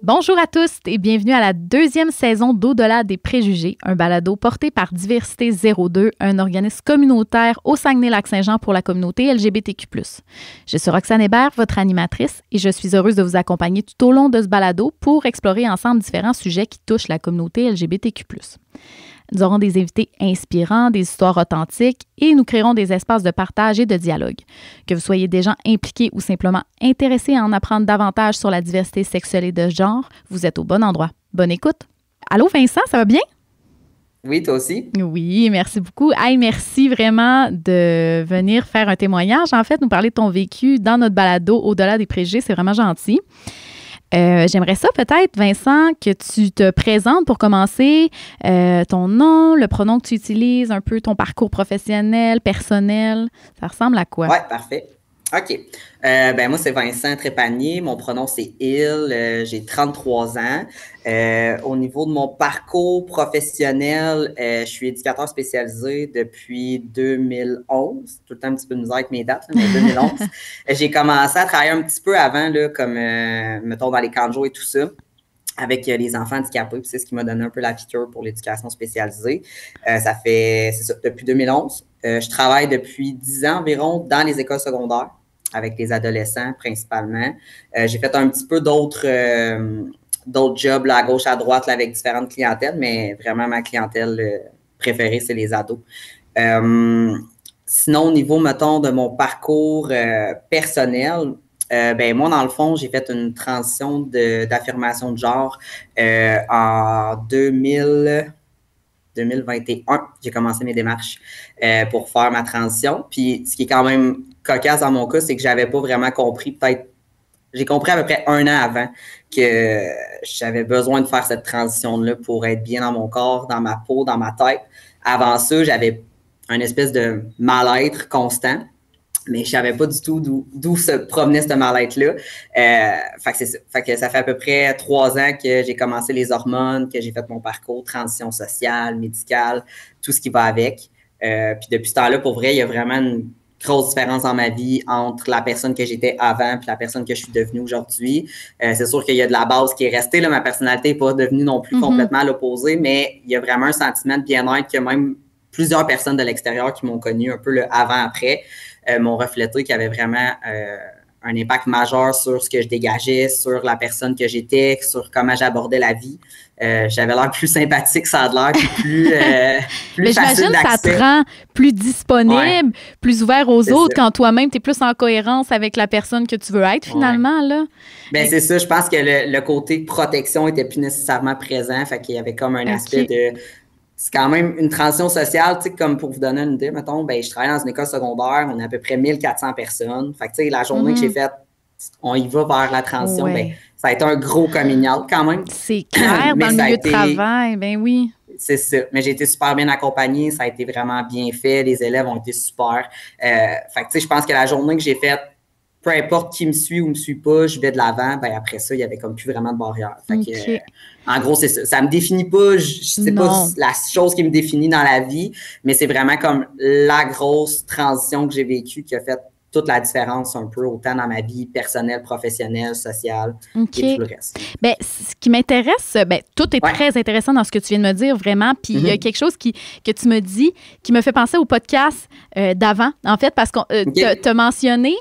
Bonjour à tous et bienvenue à la deuxième saison d'Au-delà des préjugés, un balado porté par Diversité 02, un organisme communautaire au Saguenay-Lac-Saint-Jean pour la communauté LGBTQ+. Je suis Roxane Hébert, votre animatrice, et je suis heureuse de vous accompagner tout au long de ce balado pour explorer ensemble différents sujets qui touchent la communauté LGBTQ+. Nous aurons des invités inspirants, des histoires authentiques et nous créerons des espaces de partage et de dialogue. Que vous soyez des gens impliqués ou simplement intéressés à en apprendre davantage sur la diversité sexuelle et de genre, vous êtes au bon endroit. Bonne écoute! Allô Vincent, ça va bien? Oui, toi aussi? Oui, merci beaucoup. Hey, merci vraiment de venir faire un témoignage, en fait, nous parler de ton vécu dans notre balado Au-delà des préjugés, c'est vraiment gentil. J'aimerais ça peut-être, Vincent, que tu te présentes pour commencer, ton nom, le pronom que tu utilises, un peu ton parcours professionnel, personnel. Ça ressemble à quoi? Oui, parfait. OK. Moi, c'est Vincent Trépanier. Mon pronom, c'est il. J'ai 33 ans. Au niveau de mon parcours professionnel, je suis éducateur spécialisé depuis 2011. Tout le temps un petit peu de misère avec mes dates, mais 2011. J'ai commencé à travailler un petit peu avant, là, comme, mettons, dans les camps de jour et tout ça, avec les enfants handicapés. Puis c'est ce qui m'a donné un peu la piqûre pour l'éducation spécialisée. C'est ça, depuis 2011. Je travaille depuis 10 ans environ dans les écoles secondaires, avec les adolescents principalement. J'ai fait un petit peu d'autres jobs là, à gauche, à droite, là, avec différentes clientèles, mais vraiment ma clientèle préférée, c'est les ados. Sinon, au niveau, mettons, de mon parcours personnel, moi, dans le fond, j'ai fait une transition d'affirmation de genre en 2021. J'ai commencé mes démarches pour faire ma transition. Puis, ce qui est quand même cocasse dans mon cas, c'est que j'avais pas vraiment compris, j'ai compris à peu près 1 an avant que j'avais besoin de faire cette transition-là pour être bien dans mon corps, dans ma peau, dans ma tête. Avant ça, j'avais une espèce de mal-être constant, mais je savais pas du tout d'où se provenait ce mal-être-là. Fait que c'est ça. Fait que ça fait à peu près 3 ans que j'ai commencé les hormones, que j'ai fait mon parcours, transition sociale, médicale, tout ce qui va avec. Puis depuis ce temps-là, pour vrai, il y a vraiment une grosse différence dans ma vie entre la personne que j'étais avant et la personne que je suis devenue aujourd'hui. C'est sûr qu'il y a de la base qui est restée. Là, ma personnalité n'est pas devenue non plus complètement à l'opposé, mais il y a vraiment un sentiment de bien-être que même plusieurs personnes de l'extérieur qui m'ont connu un peu le avant-après m'ont reflété, qui avait vraiment un impact majeur sur ce que je dégageais, sur la personne que j'étais, sur comment j'abordais la vie. J'avais l'air plus sympathique, ça a l'air, plus Mais facile d'accès. J'imagine que ça te rend plus disponible, plus ouvert aux autres ça. quand toi-même, tu es plus en cohérence avec la personne que tu veux être finalement. Là. C'est ça, je pense que le côté protection était plus nécessairement présent, fait qu'il y avait comme un aspect de... C'est quand même une transition sociale, tu sais, comme pour vous donner une idée, mettons, je travaille dans une école secondaire, on est à peu près 1400 personnes. Fait que, tu sais, la journée que j'ai faite, on y va vers la transition, ça a été un gros coming out quand même. C'est clair, dans le milieu de travail, oui. C'est ça. Mais j'ai été super bien accompagnée, ça a été vraiment bien fait, les élèves ont été super. Fait que, tu sais, je pense que la journée que j'ai faite, peu importe qui me suit ou me suit pas, je vais de l'avant. Après ça, il y avait comme plus vraiment de barrière. Fait que, en gros, c'est ça. Ça me définit pas. C'est pas la chose qui me définit dans la vie, mais c'est vraiment comme la grosse transition que j'ai vécue qui a fait toute la différence un peu, autant dans ma vie personnelle, professionnelle, sociale et tout le reste. Ce qui m'intéresse, tout est très intéressant dans ce que tu viens de me dire, vraiment. Puis il y a quelque chose que tu me dis qui me fait penser au podcast d'avant, en fait, parce que tu as mentionné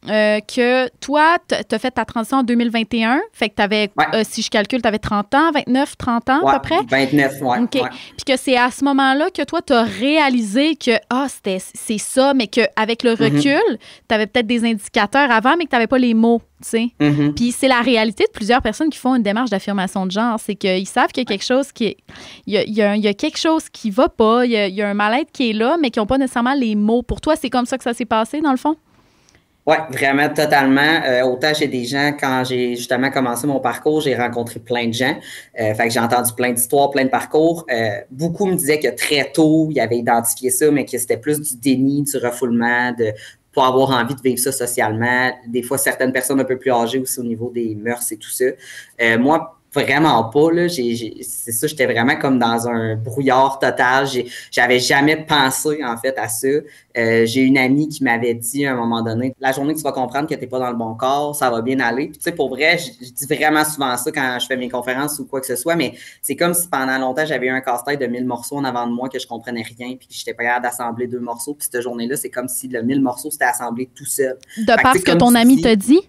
que toi, tu as fait ta transition en 2021. Fait que tu avais, si je calcule, tu avais 30 ans, 29, 30 ans à peu près? 29, Puis que c'est à ce moment-là que toi, tu as réalisé que c'est ça, mais qu'avec le recul, tu avais peut-être des indicateurs avant, mais que tu n'avais pas les mots. Puis c'est la réalité de plusieurs personnes qui font une démarche d'affirmation de genre. C'est qu'ils savent qu'il y a quelque chose qui est... Il y a quelque chose qui va pas, il y a un mal-être qui est là, mais qui n'ont pas nécessairement les mots. Pour toi, c'est comme ça que ça s'est passé, dans le fond? Oui, vraiment, totalement. Autant chez des gens, quand j'ai justement commencé mon parcours, j'ai rencontré plein de gens. Fait que j'ai entendu plein d'histoires, plein de parcours. Beaucoup me disaient que très tôt, ils avaient identifié ça, mais que c'était plus du déni, du refoulement, de pas avoir envie de vivre ça socialement. Des fois, certaines personnes un peu plus âgées aussi au niveau des mœurs et tout ça. Moi, vraiment pas, là. C'est ça, j'étais vraiment comme dans un brouillard total. J'avais jamais pensé, en fait, à ça. J'ai une amie qui m'avait dit à un moment donné, la journée que tu vas comprendre que t'es pas dans le bon corps, ça va bien aller. Puis, tu sais, pour vrai, je dis vraiment souvent ça quand je fais mes conférences ou quoi que ce soit, mais c'est comme si pendant longtemps, j'avais eu un casse-tête de 1000 morceaux en avant de moi que je comprenais rien, puis que j'étais pas capable d'assembler 2 morceaux. Puis cette journée-là, c'est comme si le 1000 morceaux s'était assemblé tout seul. De par ce que ton ami t'a dit?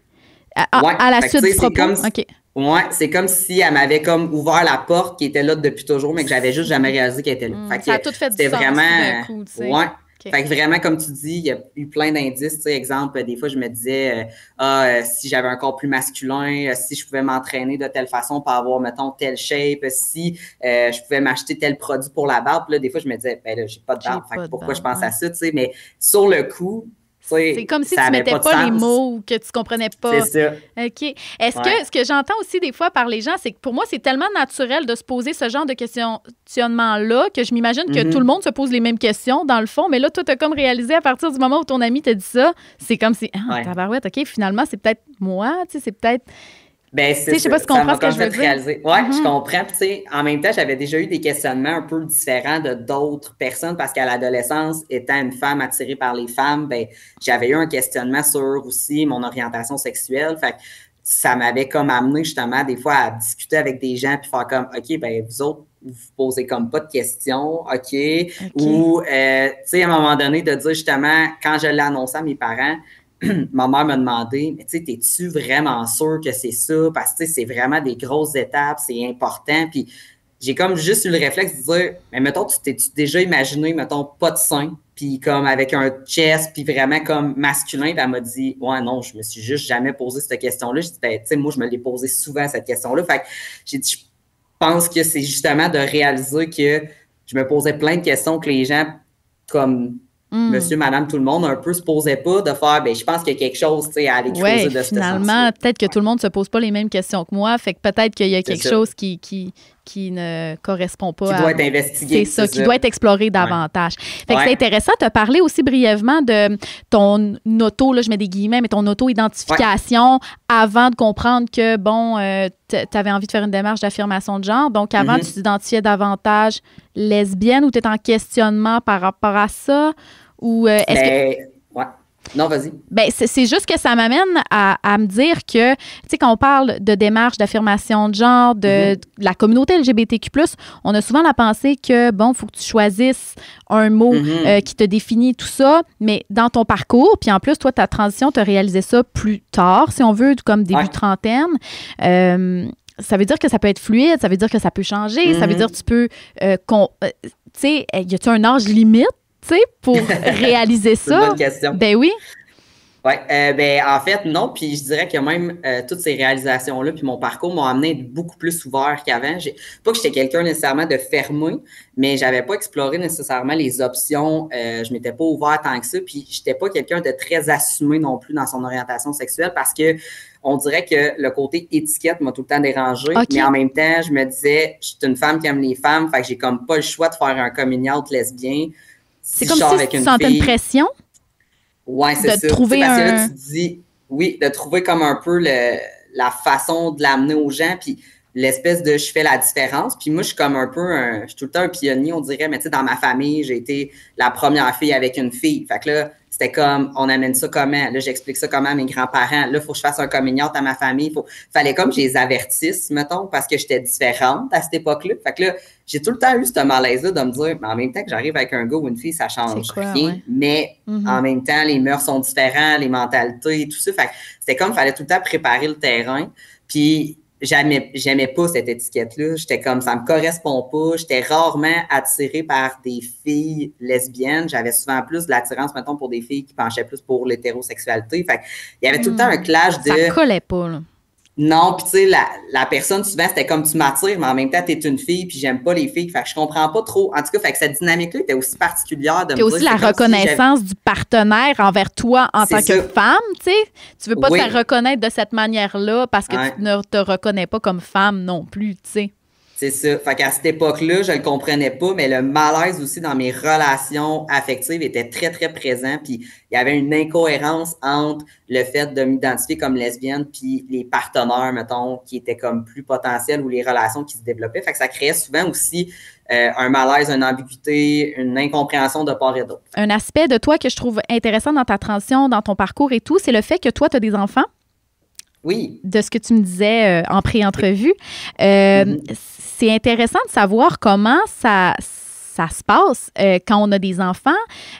À la suite du propos? OK. Ouais, c'est comme si elle m'avait comme ouvert la porte qui était là depuis toujours, mais que j'avais juste jamais réalisé qu'elle était là. Fait que ça a tout fait du sens vraiment, d'un coup, tu sais. Ouais. Okay. Fait que vraiment, comme tu dis, il y a eu plein d'indices. Tu sais, exemple, des fois, je me disais, si j'avais un corps plus masculin, si je pouvais m'entraîner de telle façon pour avoir, mettons, telle shape, si je pouvais m'acheter tel produit pour la barbe. Puis là, des fois, je me disais, ben là, j'ai pas de barbe. Fait que pourquoi je pense à ça, tu sais. Mais sur le coup, c'est comme si tu mettais pas les mots ou que tu comprenais pas. C'est ça. OK. Est-ce que ce que j'entends aussi des fois par les gens, c'est que pour moi, c'est tellement naturel de se poser ce genre de questionnement-là que je m'imagine que tout le monde se pose les mêmes questions dans le fond. Mais là, toi, tu as comme réalisé à partir du moment où ton ami t'a dit ça, c'est comme si, tabarouette, OK, finalement, c'est peut-être moi, tu sais, c'est peut-être... Ben, c'est je sais pas si tu comprends ce que je veux dire. Ouais, je comprends. Puis, tu sais, en même temps, j'avais déjà eu des questionnements un peu différents de d'autres personnes parce qu'à l'adolescence, étant une femme attirée par les femmes, ben, j'avais eu un questionnement sur aussi mon orientation sexuelle. Fait que ça m'avait comme amené justement des fois à discuter avec des gens puis faire comme, OK, ben, vous autres, vous posez comme pas de questions, OK. Ou, tu sais, à un moment donné, de dire justement, quand je l'ai annoncé à mes parents, ma mère m'a demandé, mais tu sais, t'es-tu vraiment sûr que c'est ça? Parce que c'est vraiment des grosses étapes, c'est important. Puis j'ai comme juste eu le réflexe de dire, mais mettons, t'es-tu déjà imaginé, mettons, pas de sein, puis comme avec un chest, puis vraiment comme masculin. Puis elle m'a dit, ouais, non, je me suis juste jamais posé cette question-là. J'ai dit, ben, tu sais, moi, je me l'ai posé souvent, cette question-là. Fait que j'ai dit, je pense que c'est justement de réaliser que je me posais plein de questions que les gens, comme... Monsieur, madame, tout le monde, un peu se posait pas de faire, ben je pense qu'il y a quelque chose, tu sais, à aller creuser de ce finalement, peut-être que tout le monde se pose pas les mêmes questions que moi, fait que peut-être qu'il y a quelque chose qui ne correspond pas qui doit être investigué. C'est ça, qui doit être exploré davantage. Fait que c'est intéressant, tu as parlé aussi brièvement de ton auto, là, je mets des guillemets, mais ton auto-identification avant de comprendre que, bon, tu avais envie de faire une démarche d'affirmation de genre. Donc, avant, tu t'identifiais davantage lesbienne ou tu es en questionnement par rapport à ça? Ou est-ce que... Non, vas-y. Ben, c'est juste que ça m'amène à me dire que, tu sais, quand on parle de démarche d'affirmation de genre, de la communauté LGBTQ+, on a souvent la pensée que, bon, il faut que tu choisisses un mot qui te définit, tout ça, mais dans ton parcours, puis en plus, toi, ta transition, tu as réalisé ça plus tard, si on veut, comme début trentaine. Ça veut dire que ça peut être fluide, ça veut dire que ça peut changer, ça veut dire que tu peux... tu sais, y a-tu un âge limite? Tu sais, pour réaliser ça? C'est une bonne question. Ben oui. Oui, ben en fait, non. Puis je dirais que même toutes ces réalisations-là, puis mon parcours m'ont amené à être beaucoup plus ouvert qu'avant. Pas que j'étais quelqu'un nécessairement de fermé, mais j'avais pas exploré nécessairement les options. Je m'étais pas ouvert tant que ça. Puis j'étais pas quelqu'un de très assumé non plus dans son orientation sexuelle parce que on dirait que le côté étiquette m'a tout le temps dérangé. Okay. Mais en même temps, je me disais, je suis une femme qui aime les femmes, fait que j'ai comme pas le choix de faire un coming out lesbien. C'est comme si tu sentais une pression? Oui, c'est ça. De trouver parce que là, tu te dis, oui, de trouver comme un peu la façon de l'amener aux gens, puis l'espèce de je fais la différence. Puis moi, je suis comme un peu je suis tout le temps un pionnier, on dirait, mais tu sais, dans ma famille, j'ai été la première fille avec une fille. Fait que là, c'était comme, on amène ça comment? Là, j'explique ça comment à mes grands-parents. Là, il faut que je fasse un coming out à ma famille. Fallait comme que je les avertisse, mettons, parce que j'étais différente à cette époque-là. Fait que là, j'ai tout le temps eu ce malaise-là de me dire, mais en même temps que j'arrive avec un gars ou une fille, ça change rien. Mais en même temps, les mœurs sont différents, les mentalités et tout ça. Fait que c'était comme, fallait tout le temps préparer le terrain. Puis, j'aimais pas cette étiquette-là. J'étais comme, ça me correspond pas. J'étais rarement attirée par des filles lesbiennes. J'avais souvent plus de l'attirance, mettons, pour des filles qui penchaient plus pour l'hétérosexualité. Fait il y avait tout le temps un clash de... Ça collait pas, là. Non, puis tu sais, la personne, souvent, c'était comme tu m'attires, mais en même temps, t'es une fille, puis j'aime pas les filles. Fait que je comprends pas trop. En tout cas, fait que cette dynamique-là était aussi particulière de me dire... Puis aussi la reconnaissance du partenaire envers toi en tant que femme, tu sais. Tu veux pas te reconnaître de cette manière-là parce que tu ne te reconnais pas comme femme non plus, tu sais. C'est ça. Fait qu'à cette époque-là, je le comprenais pas, mais le malaise aussi dans mes relations affectives était très, très présent. Puis il y avait une incohérence entre le fait de m'identifier comme lesbienne puis les partenaires, mettons, qui étaient comme plus potentiels ou les relations qui se développaient. Fait que ça créait souvent aussi un malaise, une ambiguïté, une incompréhension de part et d'autre. Un aspect de toi que je trouve intéressant dans ta transition, dans ton parcours et tout, c'est le fait que toi, tu as des enfants. Oui. De ce que tu me disais en pré-entrevue. C'est intéressant de savoir comment ça se passe quand on a des enfants,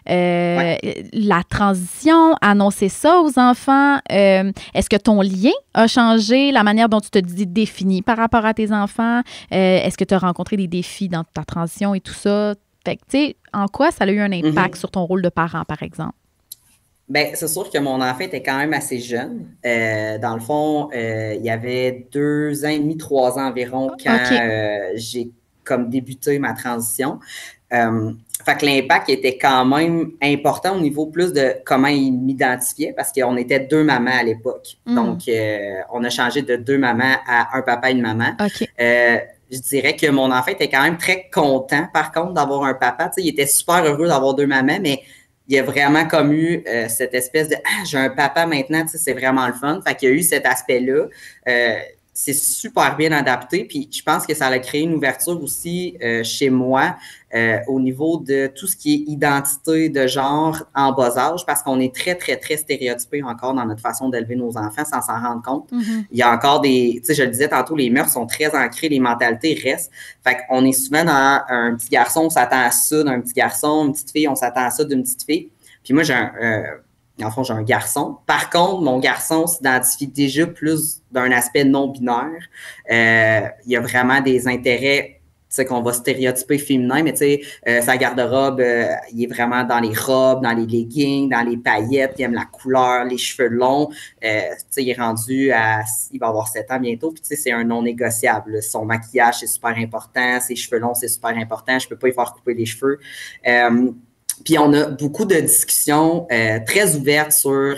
la transition, annoncer ça aux enfants. Est-ce que ton lien a changé, la manière dont tu te définis par rapport à tes enfants? Est-ce que tu as rencontré des défis dans ta transition et tout ça? Fait que, tu sais, en quoi ça a eu un impact sur ton rôle de parent, par exemple? Ben, c'est sûr que mon enfant était quand même assez jeune. Dans le fond, il y avait 2 ans et demi, 3 ans environ quand j'ai comme débuté ma transition. Fait que l'impact était quand même important au niveau plus de comment il m'identifiait parce qu'on était 2 mamans à l'époque. Donc, on a changé de 2 mamans à un papa et une maman. Je dirais que mon enfant était quand même très content, par contre, d'avoir un papa. Tu sais, il était super heureux d'avoir 2 mamans, mais il a vraiment comme eu cette espèce de « Ah, j'ai un papa maintenant, tu sais, c'est vraiment le fun ». Fait qu'il y a eu cet aspect-là. C'est super bien adapté. Puis je pense que ça a créé une ouverture aussi chez moi au niveau de tout ce qui est identité de genre en bas âge, parce qu'on est très, très, très stéréotypé encore dans notre façon d'élever nos enfants sans s'en rendre compte. Il y a encore des... Tu sais, je le disais tantôt, les mœurs sont très ancrées, les mentalités restent. Fait qu'on est souvent dans un petit garçon, on s'attend à ça d'un petit garçon, une petite fille, on s'attend à ça d'une petite fille. Puis moi, j'ai un garçon. Par contre, mon garçon s'identifie déjà plus d'un aspect non-binaire. Il y a vraiment des intérêts, tu sais, qu'on va stéréotyper féminin, mais tu sais, sa garde-robe, il est vraiment dans les robes, dans les leggings, dans les paillettes, il aime la couleur, les cheveux longs. Tu sais, il est rendu à... Il va avoir 7 ans bientôt, puis tu sais, c'est un non négociable. Son maquillage, c'est super important. Ses cheveux longs, c'est super important. Je peux pas y faire couper les cheveux. Puis on a beaucoup de discussions très ouvertes sur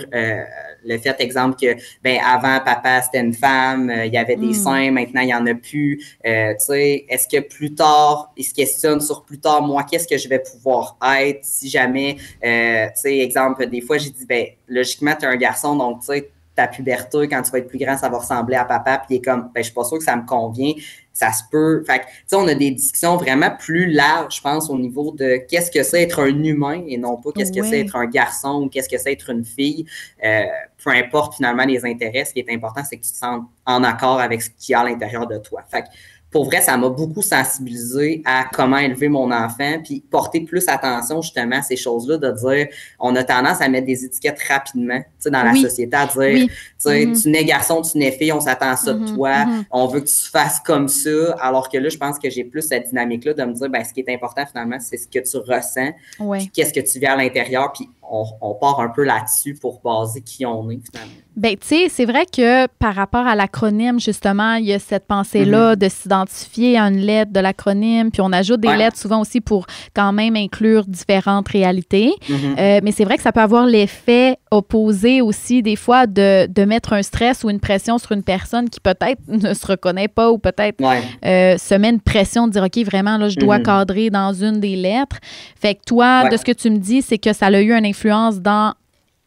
le fait, exemple, que ben avant, papa, c'était une femme, il y avait des seins, maintenant, il n'y en a plus. Tu sais, est-ce que plus tard, il se questionne sur plus tard, moi, qu'est-ce que je vais pouvoir être si jamais, tu sais, exemple, des fois, j'ai dit, ben logiquement, tu es un garçon, donc, tu sais, ta puberté, quand tu vas être plus grand, ça va ressembler à papa, puis il est comme, ben je suis pas sûr que ça me convient. Ça se peut. Fait que, tu sais, on a des discussions vraiment plus larges, je pense, au niveau de qu'est-ce que c'est être un humain et non pas qu'est-ce que c'est être un garçon ou qu'est-ce que c'est être une fille. Peu importe finalement les intérêts, ce qui est important, c'est que tu te sentes en accord avec ce qu'il y a à l'intérieur de toi. Fait que, pour vrai, ça m'a beaucoup sensibilisé à comment élever mon enfant, puis porter plus attention justement à ces choses-là, de dire, on a tendance à mettre des étiquettes rapidement, tu sais, dans la société, à dire, tu sais, tu nais garçon, tu nais fille, on s'attend à ça de toi, on veut que tu fasses comme ça, alors que là, je pense que j'ai plus cette dynamique-là de me dire, ben, ce qui est important finalement, c'est ce que tu ressens, puis qu'est-ce que tu vis à l'intérieur, puis on part un peu là-dessus pour baser qui on est finalement. Bien, tu sais, c'est vrai que par rapport à l'acronyme, justement, il y a cette pensée-là de s'identifier à une lettre de l'acronyme, puis on ajoute des lettres souvent aussi pour quand même inclure différentes réalités. Mais c'est vrai que ça peut avoir l'effet opposé aussi, des fois, de mettre un stress ou une pression sur une personne qui peut-être ne se reconnaît pas ou peut-être se met une pression de dire, OK, vraiment, là, je dois cadrer dans une des lettres. Fait que toi, de ce que tu me dis, c'est que ça a eu une influence dans,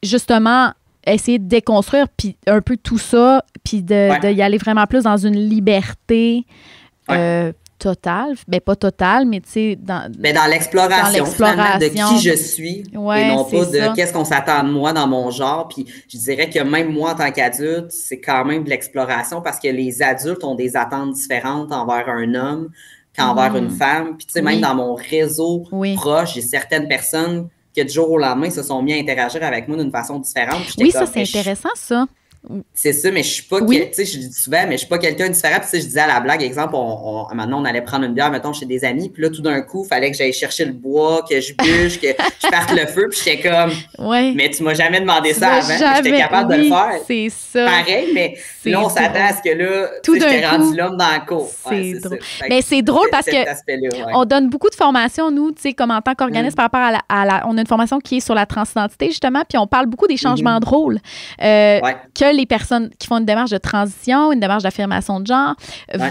justement, essayer de déconstruire puis un peu tout ça, puis de y aller vraiment plus dans une liberté totale. Bien, pas totale, mais tu sais, dans l'exploration de qui je suis et non pas de qu'est-ce qu'on s'attend de moi dans mon genre. Puis je dirais que même moi, en tant qu'adulte, c'est quand même de l'exploration parce que les adultes ont des attentes différentes envers un homme qu'envers une femme. Puis tu sais, même dans mon réseau proche, j'ai certaines personnes que du jour au lendemain, se sont mis à interagir avec moi d'une façon différente. Oui, ça, c'est intéressant, ça. C'est ça, mais je suis pas... Tu sais, je dis souvent, mais je suis pas quelqu'un de différent. Puis, tu sais, je disais à la blague, exemple, maintenant, on allait prendre une bière, mettons, chez des amis. Puis là, tout d'un coup, il fallait que j'aille chercher le bois, que je bûche, que je parte le feu. Puis j'étais comme... Mais tu m'as jamais demandé ça avant. J'étais capable de le faire. C'est ça. Pareil, mais là, on s'attend à ce que là, tu sais, j'étais rendu l'homme dans la cour. C'est drôle. Mais c'est drôle parce que on donne beaucoup de formations, nous, tu sais, comme en tant qu'organisme par rapport à la... On a une formation qui est sur la transidentité, justement, puis on parle beaucoup des changements de rôle que les personnes qui font une démarche de transition, une démarche d'affirmation de genre,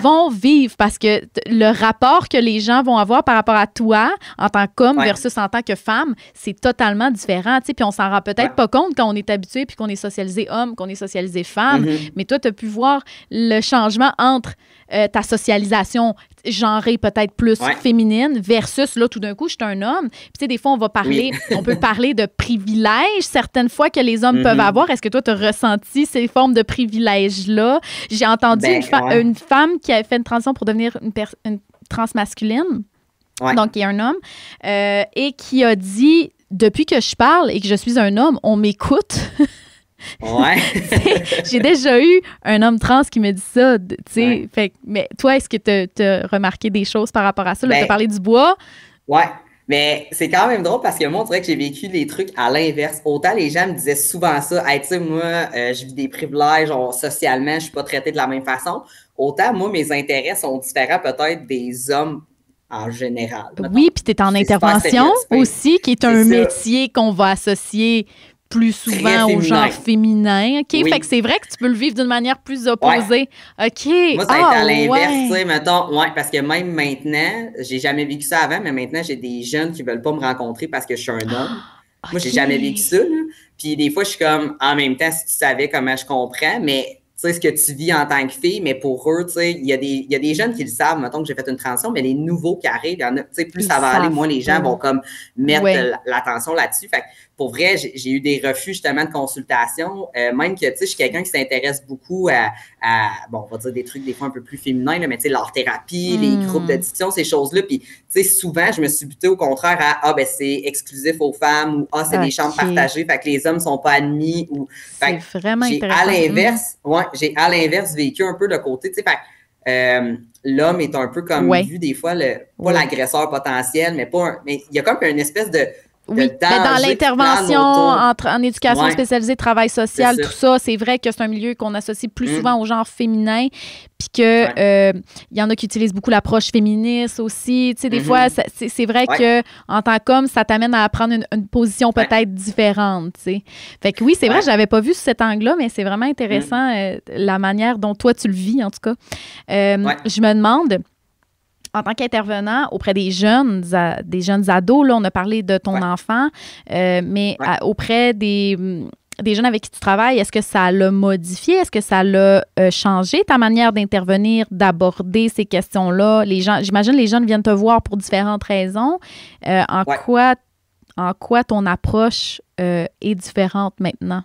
vont vivre parce que le rapport que les gens vont avoir par rapport à toi en tant qu'homme versus en tant que femme, c'est totalement différent. Puis on s'en rend peut-être pas compte quand on est habitué puis qu'on est socialisé homme, qu'on est socialisé femme. Mais toi, tu as pu voir le changement entre ta socialisation genrée peut-être plus féminine versus là, tout d'un coup, je suis un homme. Puis tu sais, des fois, on peut parler de privilèges certaines fois que les hommes peuvent avoir. Est-ce que toi, tu as ressenti ces formes de privilèges-là? J'ai entendu une femme qui a fait une transition pour devenir une transmasculine, donc qui est un homme, et qui a dit, depuis que je parle et que je suis un homme, on m'écoute. J'ai déjà eu un homme trans qui me dit ça, tu sais. Mais toi, est-ce que tu as remarqué des choses par rapport à ça? Tu as parlé du bois. Mais c'est quand même drôle parce que moi, on dirait que j'ai vécu les trucs à l'inverse. Autant les gens me disaient souvent ça, hey, tu sais, moi, je vis des privilèges, socialement, je suis pas traitée de la même façon. Autant, moi, mes intérêts sont différents peut-être des hommes en général. Oui, puis tu es en intervention aussi, qui est un métier qu'on va associer plus souvent au genre féminin. OK? Fait que c'est vrai que tu peux le vivre d'une manière plus opposée. OK. Moi, ça a été à l'inverse, tu sais, mettons, parce que même maintenant, j'ai jamais vécu ça avant, mais maintenant, j'ai des jeunes qui veulent pas me rencontrer parce que je suis un homme. Moi, j'ai jamais vécu ça, là. Puis des fois, je suis comme, en même temps, si tu savais comment je comprends, mais tu sais, ce que tu vis en tant que fille, mais pour eux, tu sais, il y a des jeunes qui le savent, mettons que j'ai fait une transition, mais les nouveaux qui arrivent, il y en a, tu sais, plus ça va aller, moins les gens vont comme mettre l'attention là-dessus. Fait que pour vrai, j'ai eu des refus justement de consultation, même que, tu sais, je suis quelqu'un qui s'intéresse beaucoup à, bon, on va dire des trucs des fois un peu plus féminins, là, mais tu sais, l'art-thérapie, les groupes de discussion, ces choses-là. Puis, tu sais, souvent, je me suis butée au contraire à, ben c'est exclusif aux femmes ou, c'est des chambres partagées, fait que les hommes sont pas admis ou... C'est vraiment intéressant. À l'inverse, j'ai à l'inverse vécu un peu le côté, tu sais, fait l'homme est un peu comme vu des fois, pas l'agresseur potentiel, mais il y a comme une espèce de mais dans l'intervention en éducation spécialisée, travail social, tout ça, c'est vrai que c'est un milieu qu'on associe plus souvent au genre féminin, puis que y en a qui utilisent beaucoup l'approche féministe aussi. Tu sais, des fois, c'est vrai que en tant qu'homme, ça t'amène à prendre une position peut-être différente, tu sais. Fait que oui, c'est vrai, j'avais pas vu sous cet angle-là, mais c'est vraiment intéressant la manière dont toi, tu le vis, en tout cas. Je me demande... En tant qu'intervenant auprès des jeunes ados, là, on a parlé de ton enfant, mais auprès des jeunes avec qui tu travailles, est-ce que ça l'a modifié? Est-ce que ça l'a changé ta manière d'intervenir, d'aborder ces questions-là? J'imagine les jeunes viennent te voir pour différentes raisons. En quoi ton approche est différente maintenant?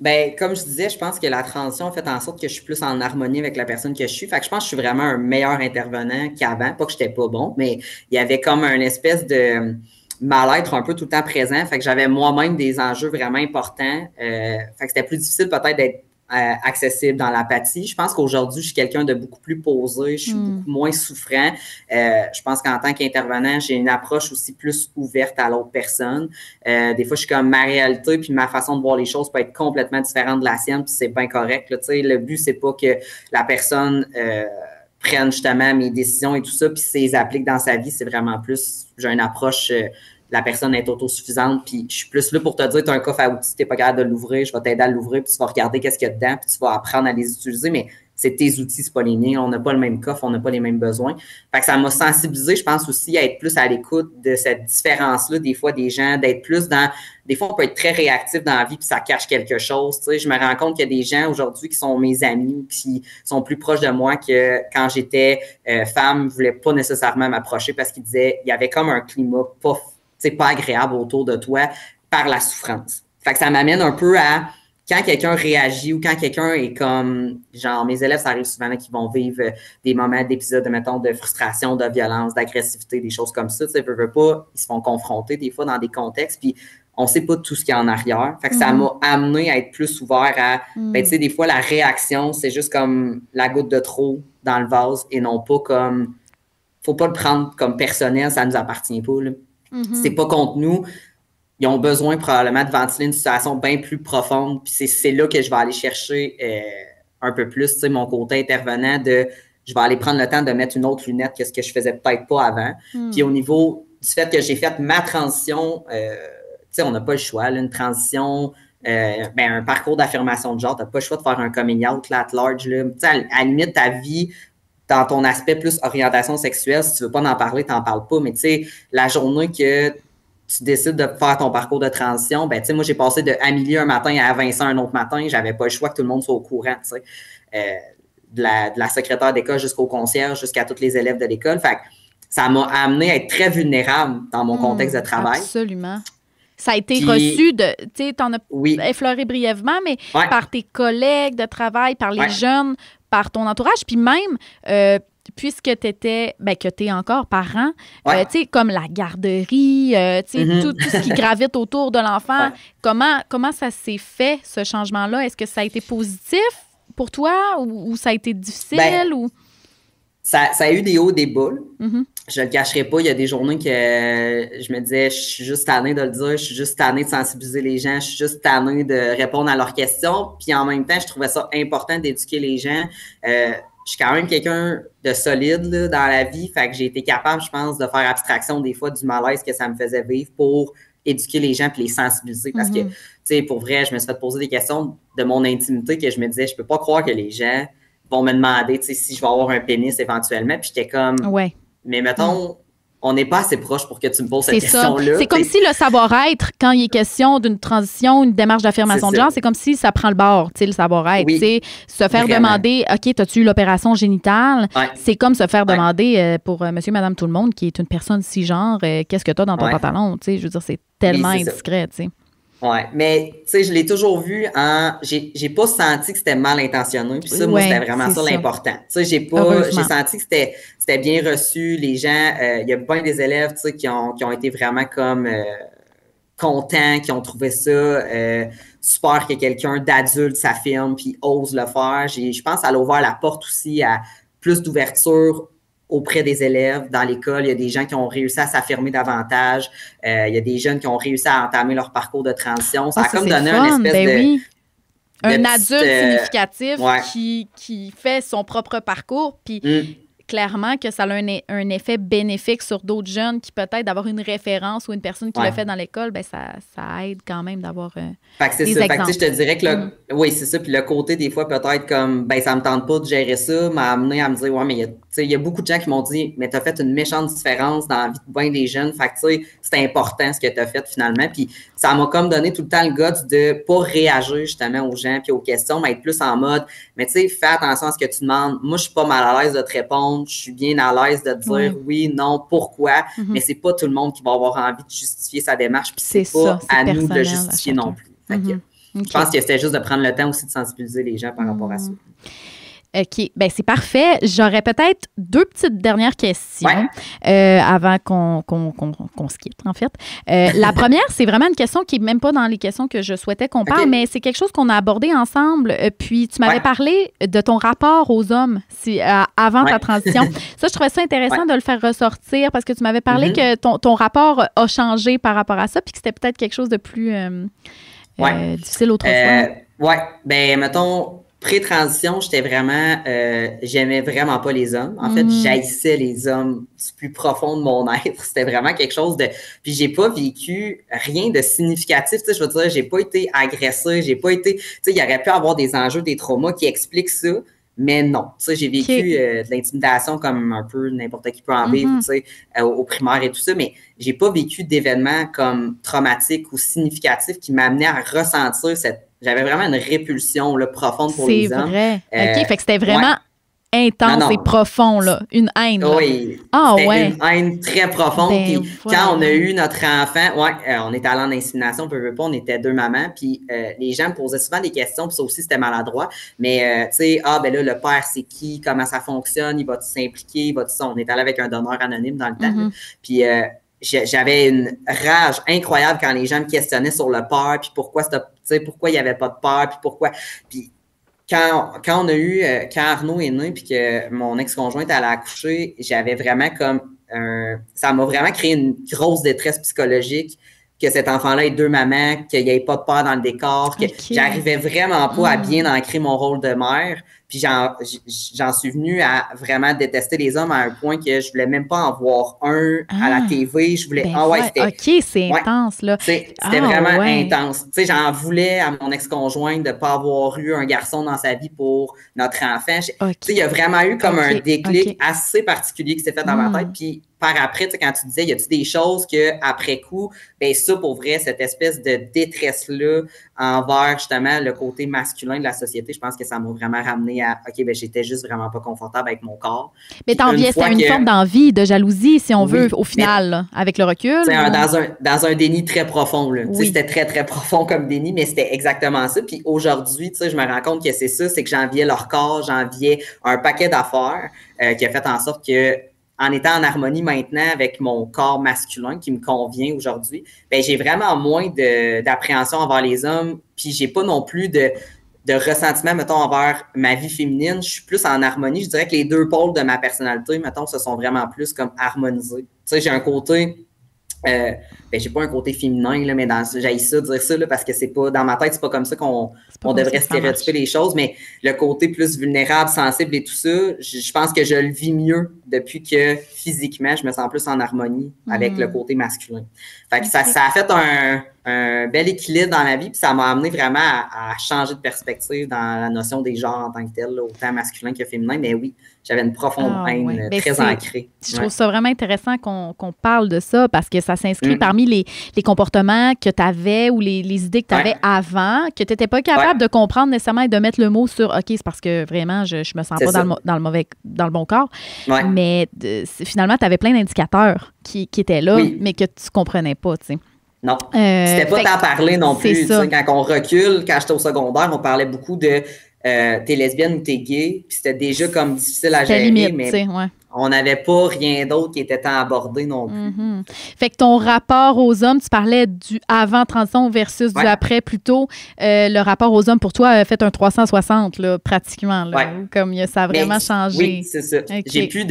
Ben, comme je disais, je pense que la transition a fait en sorte que je suis plus en harmonie avec la personne que je suis. Fait que je pense que je suis vraiment un meilleur intervenant qu'avant. Pas que j'étais pas bon, mais il y avait comme un espèce de mal-être un peu tout le temps présent. Fait que j'avais moi-même des enjeux vraiment importants. Fait que c'était plus difficile peut-être d'être accessible dans l'apathie. Je pense qu'aujourd'hui, je suis quelqu'un de beaucoup plus posé, je suis beaucoup moins souffrant. Je pense qu'en tant qu'intervenant, j'ai une approche aussi plus ouverte à l'autre personne. Des fois, je suis comme ma réalité puis ma façon de voir les choses peut être complètement différente de la sienne, puis c'est bien correct. Là, le but, c'est pas que la personne prenne justement mes décisions et tout ça, puis les applique dans sa vie. C'est vraiment plus, j'ai une approche... la personne est autosuffisante, puis je suis plus là pour te dire, tu as un coffre à outils, tu n'es pas capable de l'ouvrir, je vais t'aider à l'ouvrir, puis tu vas regarder qu'est-ce qu'il y a dedans, puis tu vas apprendre à les utiliser, mais c'est tes outils, c'est pas les miens, on n'a pas le même coffre, on n'a pas les mêmes besoins. Fait que ça m'a sensibilisé, je pense aussi, à être plus à l'écoute de cette différence-là, des fois, des gens, d'être plus dans... Des fois, on peut être très réactif dans la vie, puis ça cache quelque chose, tu sais. Je me rends compte qu'il y a des gens aujourd'hui qui sont mes amis, qui sont plus proches de moi que quand j'étais femme, ne voulaient pas nécessairement m'approcher parce qu'ils disaient, il y avait comme un climat pas agréable autour de toi par la souffrance. Fait que ça m'amène un peu à quand quelqu'un réagit ou quand quelqu'un est comme, genre, mes élèves, ça arrive souvent là, qui vont vivre des moments d'épisodes, mettons, de frustration, de violence, d'agressivité, des choses comme ça. Tu sais, veut pas, ils se font confronter des fois dans des contextes, puis on sait pas tout ce qu'il y a en arrière. Fait que ça m'a amené à être plus ouvert à, ben, tu sais, des fois, la réaction, c'est juste comme la goutte de trop dans le vase et non pas comme, faut pas le prendre comme personnel, ça nous appartient pas, là. C'est pas contre nous. Ils ont besoin probablement de ventiler une situation bien plus profonde. Puis c'est là que je vais aller chercher un peu plus, tu sais, mon côté intervenant de je vais aller prendre le temps de mettre une autre lunette que ce que je faisais peut-être pas avant. Puis au niveau du fait que j'ai fait ma transition, tu sais, on n'a pas le choix, là, une transition, un parcours d'affirmation de genre. T'as pas le choix de faire un coming out là, at large. Là. À la limite, ta vie, dans ton aspect plus orientation sexuelle, si tu veux pas en parler, t'en parles pas. Mais tu sais, la journée que tu décides de faire ton parcours de transition, ben tu sais, moi, j'ai passé de Amélie un matin à Vincent un autre matin. J'avais pas le choix que tout le monde soit au courant, tu sais. De la secrétaire d'école jusqu'au concierge, jusqu'à tous les élèves de l'école. Fait que ça m'a amené à être très vulnérable dans mon contexte de travail. Absolument. Ça a été reçu tu sais, t'en as effleuré brièvement, mais par tes collègues de travail, par les jeunes, par ton entourage, puis même, puisque que t'es encore parent, tu sais, comme la garderie, tu sais, tout ce qui gravite autour de l'enfant, comment ça s'est fait, ce changement-là? Est-ce que ça a été positif pour toi ou ça a été difficile? Ça a eu des hauts, des bas. Je le cacherai pas. Il y a des journées que je me disais, je suis juste tannée de le dire, je suis juste tannée de sensibiliser les gens, je suis juste tannée de répondre à leurs questions. Puis en même temps, je trouvais ça important d'éduquer les gens. Je suis quand même quelqu'un de solide là, dans la vie. Fait que j'ai été capable, je pense, de faire abstraction des fois du malaise que ça me faisait vivre pour éduquer les gens puis les sensibiliser. Parce que, tu sais, pour vrai, je me suis fait poser des questions de mon intimité que je me disais, je peux pas croire que les gens vont me demander, tu sais, si je vais avoir un pénis éventuellement. Puis j'étais comme, mais mettons, on n'est pas assez proche pour que tu me poses cette question-là. C'est comme si le savoir-être, quand il est question d'une transition, une démarche d'affirmation de genre, c'est comme si ça prend le bord, tu sais, le savoir-être. Tu sais, se faire demander, OK, as-tu eu l'opération génitale? C'est comme se faire demander pour monsieur, madame, tout le monde, qui est une personne cisgenre, qu'est-ce que tu as dans ton pantalon? Tu sais, je veux dire, c'est tellement indiscret, tu sais. Oui, mais tu sais, je l'ai toujours vu j'ai pas senti que c'était mal intentionné. Puis ça, moi, c'était vraiment ça l'important. Tu sais, j'ai senti que c'était bien reçu. Les gens, il y a bien des élèves, tu sais, qui ont été vraiment comme contents, qui ont trouvé ça super que quelqu'un d'adulte s'affirme puis ose le faire. Je pense que ça a ouvert la porte aussi à plus d'ouverture auprès des élèves dans l'école. Il y a des gens qui ont réussi à s'affirmer davantage. Il y a des jeunes qui ont réussi à entamer leur parcours de transition. Ça a comme donné une espèce un adulte significatif qui fait son propre parcours. Puis clairement que ça a un effet bénéfique sur d'autres jeunes qui peut-être d'avoir une référence ou une personne qui l'a fait dans l'école, ben ça aide quand même d'avoir des exemples. Fait que je te dirais que oui, c'est ça. Puis le côté des fois peut-être comme ben ça me tente pas de gérer ça, m'a amené à me dire ouais, mais il y a beaucoup de gens qui m'ont dit mais t'as fait une méchante différence dans la vie de bien des jeunes. Fait que tu sais, c'est important ce que t'as fait finalement. Puis ça m'a comme donné tout le temps le guts de pas réagir justement aux gens puis aux questions, mais être plus en mode mais tu sais, fais attention à ce que tu demandes. Moi, je suis pas mal à l'aise de te répondre. Je suis bien à l'aise de te dire oui, non, pourquoi, mais c'est pas tout le monde qui va avoir envie de justifier sa démarche, puis c'est pas à nous de le justifier non plus. Je pense que c'était juste de prendre le temps aussi de sensibiliser les gens par rapport à ça. OK. Bien, c'est parfait. J'aurais peut-être 2 petites dernières questions avant qu'on se quitte, en fait. La première, c'est vraiment une question qui n'est même pas dans les questions que je souhaitais qu'on parle, mais c'est quelque chose qu'on a abordé ensemble. Puis, tu m'avais parlé de ton rapport aux hommes avant ta transition. Ça, je trouvais ça intéressant de le faire ressortir parce que tu m'avais parlé que ton rapport a changé par rapport à ça puis que c'était peut-être quelque chose de plus difficile autrefois. Oui. Bien, mettons... Pré-transition, j'étais vraiment... j'aimais vraiment pas les hommes. En fait, j'haïssais les hommes du plus profond de mon être. C'était vraiment quelque chose de... Puis j'ai pas vécu rien de significatif. Tu sais, je veux dire, j'ai pas été agressée, j'ai pas été... Tu sais, il y aurait pu avoir des enjeux, des traumas qui expliquent ça, mais non. Tu sais, j'ai vécu de l'intimidation comme un peu n'importe qui peut en vivre, tu sais, au primaire et tout ça, mais j'ai pas vécu d'événements comme traumatiques ou significatifs qui m'amenaient à ressentir cette... J'avais vraiment une répulsion là, profonde pour les hommes. C'est vrai. OK, fait que c'était vraiment intense et profond, là. Une haine. Là. Oui. C'était une haine très profonde. Puis quand on a eu notre enfant, on était allé en insémination, peu pas, on était 2 mamans. Puis les gens me posaient souvent des questions, puis ça aussi, c'était maladroit. Mais, tu sais, ben là, le père, c'est qui? Comment ça fonctionne? Il va-tu s'impliquer? On est allé avec un donneur anonyme dans le temps. Puis... j'avais une rage incroyable quand les gens me questionnaient sur le père, puis pourquoi il n'y avait pas de père, puis pourquoi. Puis quand Arnaud est né, puis que mon ex-conjointe allait accoucher, j'avais vraiment comme ça m'a vraiment créé une grosse détresse psychologique que cet enfant-là ait 2 mamans, qu'il n'y ait pas de père dans le décor, que j'arrivais vraiment pas à bien ancrer mon rôle de mère. Puis j'en suis venue à vraiment détester les hommes à un point que je voulais même pas en voir un à la TV. Je voulais... OK, c'est intense, là. C'était vraiment intense. Tu sais, j'en voulais à mon ex-conjoint de pas avoir eu un garçon dans sa vie pour notre enfant. Tu sais, il y a vraiment eu comme un déclic assez particulier qui s'est fait dans ma tête. Puis par après, tu sais, quand tu disais, y a-tu des choses que après coup, ben ça, pour vrai, cette espèce de détresse-là envers justement le côté masculin de la société, je pense que ça m'a vraiment ramené à, OK, ben j'étais juste vraiment pas confortable avec mon corps. Mais c'était une forme d'envie, de jalousie, si on veut, au final, là, avec le recul. Dans un déni très profond, là. Oui. C'était très, très profond comme déni, mais c'était exactement ça. Puis aujourd'hui, tu sais, je me rends compte que c'est ça, c'est que j'enviais leur corps, j'enviais un paquet d'affaires qui a fait en sorte que en étant en harmonie maintenant avec mon corps masculin qui me convient aujourd'hui, ben j'ai vraiment moins d'appréhension envers les hommes, puis j'ai pas non plus de ressentiment, mettons, envers ma vie féminine. Je suis plus en harmonie. Je dirais que les deux pôles de ma personnalité, mettons, se sont vraiment plus comme harmonisés. Tu sais, j'ai un côté... j'ai pas un côté féminin, là, mais j'haïs ça, dire ça, là, parce que c'est pas, dans ma tête, c'est pas comme ça qu'on devrait stéréotyper les choses, mais le côté plus vulnérable, sensible et tout ça, je pense que je le vis mieux depuis que physiquement, je me sens plus en harmonie avec le côté masculin. Fait que ça a fait un bel équilibre dans ma vie, puis ça m'a amené vraiment à changer de perspective dans la notion des genres en tant que tel, là, autant masculin que féminin, mais oui, j'avais une profonde haine très ancrée. Je trouve ça vraiment intéressant qu'on parle de ça parce que ça s'inscrit parmi les comportements que tu avais ou les idées que tu avais avant, que tu n'étais pas capable de comprendre nécessairement et de mettre le mot sur « OK, c'est parce que vraiment, je me sens pas dans le bon corps. » Mais finalement, tu avais plein d'indicateurs qui étaient là, mais que tu comprenais pas, tu sais. Non, c'était pas t'en parler non plus. Quand on recule, quand j'étais au secondaire, on parlait beaucoup de t'es lesbienne ou t'es gay, puis c'était déjà comme difficile à gérer, limite, mais on n'avait pas rien d'autre qui était tant abordé non plus. Fait que ton rapport aux hommes, tu parlais du avant transition versus du après plutôt. Le rapport aux hommes pour toi a fait un 360 là, pratiquement. Là, comme ça a vraiment changé. Oui, c'est ça. Okay. J'ai plus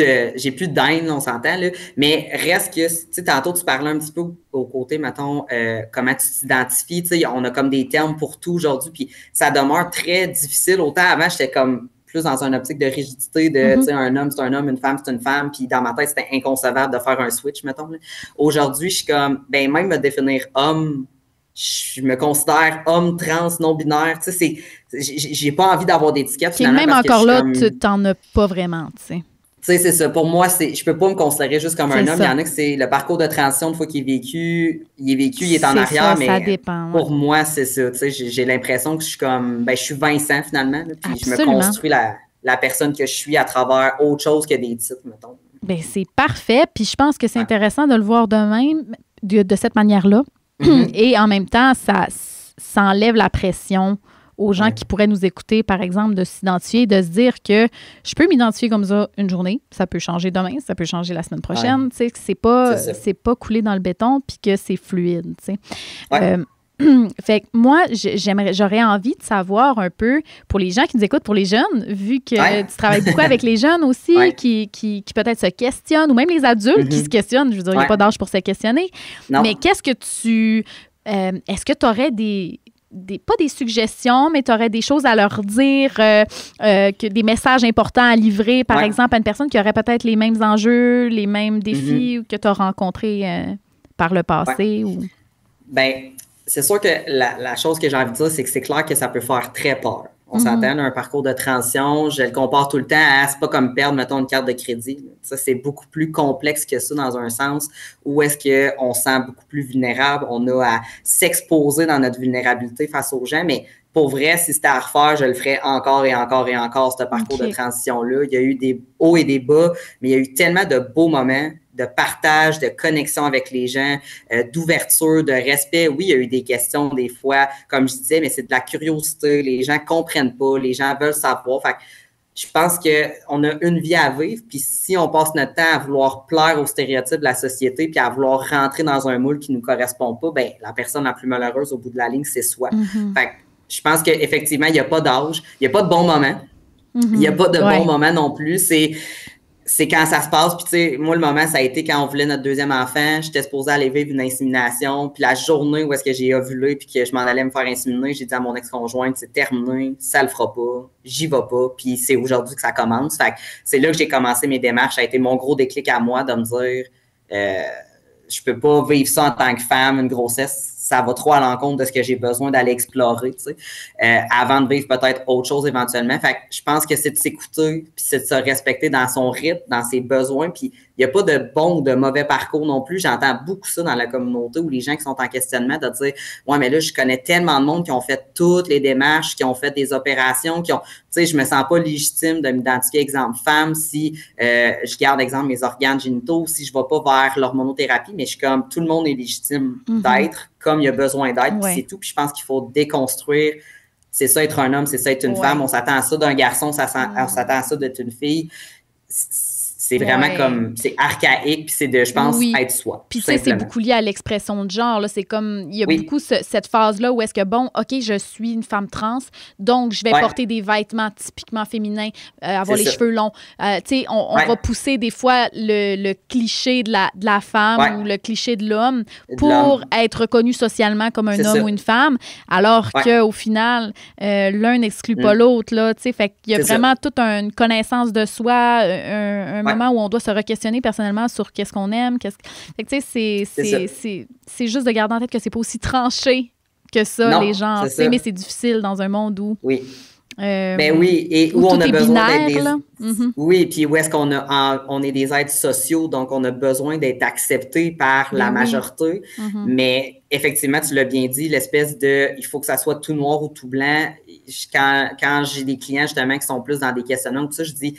de haine, on s'entend, là, mais reste que, tu sais, tantôt tu parlais un petit peu au côté, mettons, comment tu t'identifies. Tu sais, on a comme des termes pour tout aujourd'hui, puis ça demeure très difficile. Autant avant, j'étais comme plus dans une optique de rigidité, de, tu sais, un homme, c'est un homme, une femme, c'est une femme, puis dans ma tête, c'était inconcevable de faire un switch, mettons. Aujourd'hui, je suis comme, ben même me définir homme, je me considère homme, trans, non-binaire, tu sais, j'ai pas envie d'avoir d'étiquette, finalement. Même encore là, tu t'en as pas vraiment, tu sais. Tu sais, c'est ça. Pour moi, je peux pas me considérer juste comme un homme. Il y en a que c'est le parcours de transition, une fois qu'il est vécu, il est en arrière, mais ça dépend, pour moi, c'est ça. Tu sais, j'ai l'impression que je suis comme, je suis Vincent, finalement, là, puis je me construis la personne que je suis à travers autre chose que des titres, mettons. Bien, c'est parfait. Puis je pense que c'est intéressant de le voir de même, de cette manière-là. Et en même temps, ça enlève la pression aux gens qui pourraient nous écouter, par exemple, de s'identifier, de se dire que je peux m'identifier comme ça une journée, ça peut changer demain, ça peut changer la semaine prochaine, tu sais, que c'est pas coulé dans le béton puis que c'est fluide, tu sais. Fait que moi, j'aurais envie de savoir un peu, pour les gens qui nous écoutent, pour les jeunes, vu que tu travailles beaucoup avec les jeunes aussi, qui peut-être se questionnent, ou même les adultes qui se questionnent, je veux dire, il n'y a pas d'âge pour se questionner. Non. Mais qu'est-ce que est-ce que tu aurais pas des suggestions, mais tu aurais des choses à leur dire, des messages importants à livrer, par exemple, à une personne qui aurait peut-être les mêmes enjeux, les mêmes défis que tu as rencontrés par le passé? Ou... Bien, c'est sûr que la chose que j'ai envie de dire, c'est que c'est clair que ça peut faire très peur. On s'entend, un parcours de transition, je le compare tout le temps à, c'est pas comme perdre, mettons, une carte de crédit. Ça, c'est beaucoup plus complexe que ça dans un sens où est-ce qu'on se sent beaucoup plus vulnérable, on a à s'exposer dans notre vulnérabilité face aux gens, mais pour vrai, si c'était à refaire, je le ferais encore et encore et encore, ce parcours de transition-là. Il y a eu des hauts et des bas, mais il y a eu tellement de beaux moments de partage, de connexion avec les gens, d'ouverture, de respect. Oui, il y a eu des questions des fois, comme je disais, mais c'est de la curiosité. Les gens comprennent pas, les gens veulent savoir. Fait que je pense qu'on a une vie à vivre, puis si on passe notre temps à vouloir plaire aux stéréotypes de la société puis à vouloir rentrer dans un moule qui nous correspond pas, ben la personne la plus malheureuse au bout de la ligne, c'est soi. Fait que je pense qu'effectivement, il n'y a pas d'âge, il n'y a pas de bon moment. Il n'y a pas de bon moment non plus. c'est quand ça se passe. Puis, tu sais, moi, le moment, ça a été quand on voulait notre deuxième enfant. J'étais supposée aller vivre une insémination. Puis, la journée où est-ce que j'ai ovulé puis que je m'en allais me faire inséminer, j'ai dit à mon ex-conjointe, c'est terminé, ça le fera pas, j'y vais pas. Puis, c'est aujourd'hui que ça commence. Fait que c'est là que j'ai commencé mes démarches. Ça a été mon gros déclic à moi de me dire, je peux pas vivre ça en tant que femme, une grossesse. Ça va trop à l'encontre de ce que j'ai besoin d'aller explorer, tu sais, avant de vivre peut-être autre chose éventuellement. Fait que je pense que c'est de s'écouter, puis c'est de se respecter dans son rythme, dans ses besoins, puis il n'y a pas de bon ou de mauvais parcours non plus. J'entends beaucoup ça dans la communauté où les gens qui sont en questionnement de dire « Ouais, mais là, je connais tellement de monde qui ont fait toutes les démarches, qui ont fait des opérations, qui ont... » Tu sais, je me sens pas légitime de m'identifier exemple femme si je garde exemple mes organes génitaux, si je vais pas vers l'hormonothérapie, mais je suis comme tout le monde est légitime d'être comme il y a besoin d'être, puis c'est tout. Puis je pense qu'il faut déconstruire. C'est ça être un homme, c'est ça être une femme. On s'attend à ça d'un garçon, on s'attend à ça d'être une fille. C'est vraiment comme, c'est archaïque, puis c'est de, je pense, être soi. Puis tu sais, c'est beaucoup lié à l'expression de genre, là. C'est comme, il y a beaucoup cette phase-là où est-ce que, bon, OK, je suis une femme trans, donc je vais porter des vêtements typiquement féminins, avoir les cheveux longs. Tu sais, on va pousser des fois le cliché de la femme ou le cliché de l'homme pour être reconnu socialement comme un homme ou une femme, alors qu'au final, l'un n'exclut pas l'autre, là. Tu sais, fait qu'il y a vraiment toute une connaissance de soi, un moment où on doit se re-questionner personnellement sur qu'est-ce qu'on aime. Fait que, tu sais, c'est juste de garder en tête que c'est pas aussi tranché que ça, les gens. Mais c'est difficile dans un monde où... et où on a besoin d'être des... Oui, puis où est-ce qu'on on est des êtres sociaux, donc on a besoin d'être acceptés par la majorité. Mais effectivement, tu l'as bien dit, l'espèce de « il faut que ça soit tout noir ou tout blanc ». Quand j'ai des clients, justement, qui sont plus dans des questionnements, tout ça, je dis,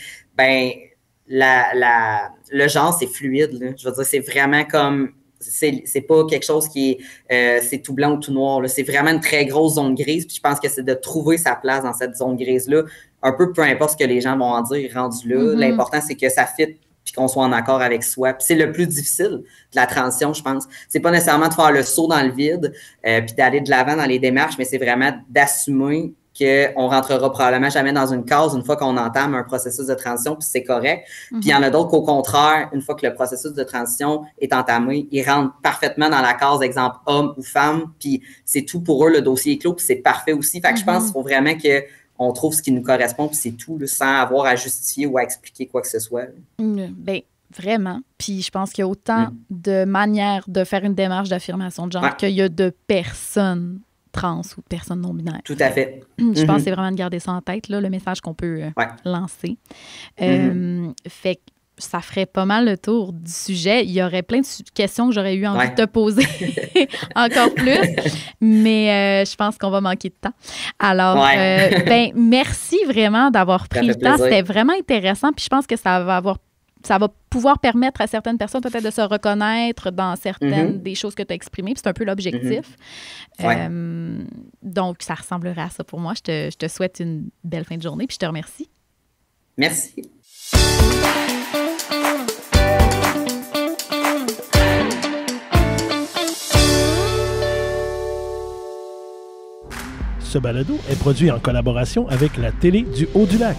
le genre, c'est fluide, là. Je veux dire, c'est vraiment comme... C'est pas quelque chose qui est c'est tout blanc ou tout noir, là. C'est vraiment une très grosse zone grise. Puis je pense que c'est de trouver sa place dans cette zone grise-là. Un peu importe ce que les gens vont en dire rendu là. L'important, c'est que ça fit puis qu'on soit en accord avec soi. Puis c'est le plus difficile de la transition, je pense. C'est pas nécessairement de faire le saut dans le vide puis d'aller de l'avant dans les démarches, mais c'est vraiment d'assumer qu'on rentrera probablement jamais dans une case une fois qu'on entame un processus de transition, puis c'est correct. Puis il y en a d'autres qu'au contraire, une fois que le processus de transition est entamé, ils rentrent parfaitement dans la case, exemple, homme ou femme, puis c'est tout pour eux, le dossier est clos, puis c'est parfait aussi. Fait que je pense qu'il faut vraiment qu'on trouve ce qui nous correspond, puis c'est tout, là, sans avoir à justifier ou à expliquer quoi que ce soit. Bien, vraiment. Puis je pense qu'il y a autant de manières de faire une démarche d'affirmation de genre qu'il y a de personnes trans ou de personnes non-binaires. Tout à fait. Je pense que c'est vraiment de garder ça en tête, là, le message qu'on peut lancer. Fait que ça ferait pas mal le tour du sujet. Il y aurait plein de questions que j'aurais eu envie de te poser encore plus, mais je pense qu'on va manquer de temps. Alors, merci vraiment d'avoir pris le temps. C'était vraiment intéressant, puis je pense que ça va pouvoir permettre à certaines personnes peut-être de se reconnaître dans certaines des choses que tu as exprimées. Puis c'est un peu l'objectif. Donc, ça ressemblerait à ça pour moi. Je te souhaite une belle fin de journée, puis je te remercie. Merci. Ce balado est produit en collaboration avec la Télé du Haut-du-Lac.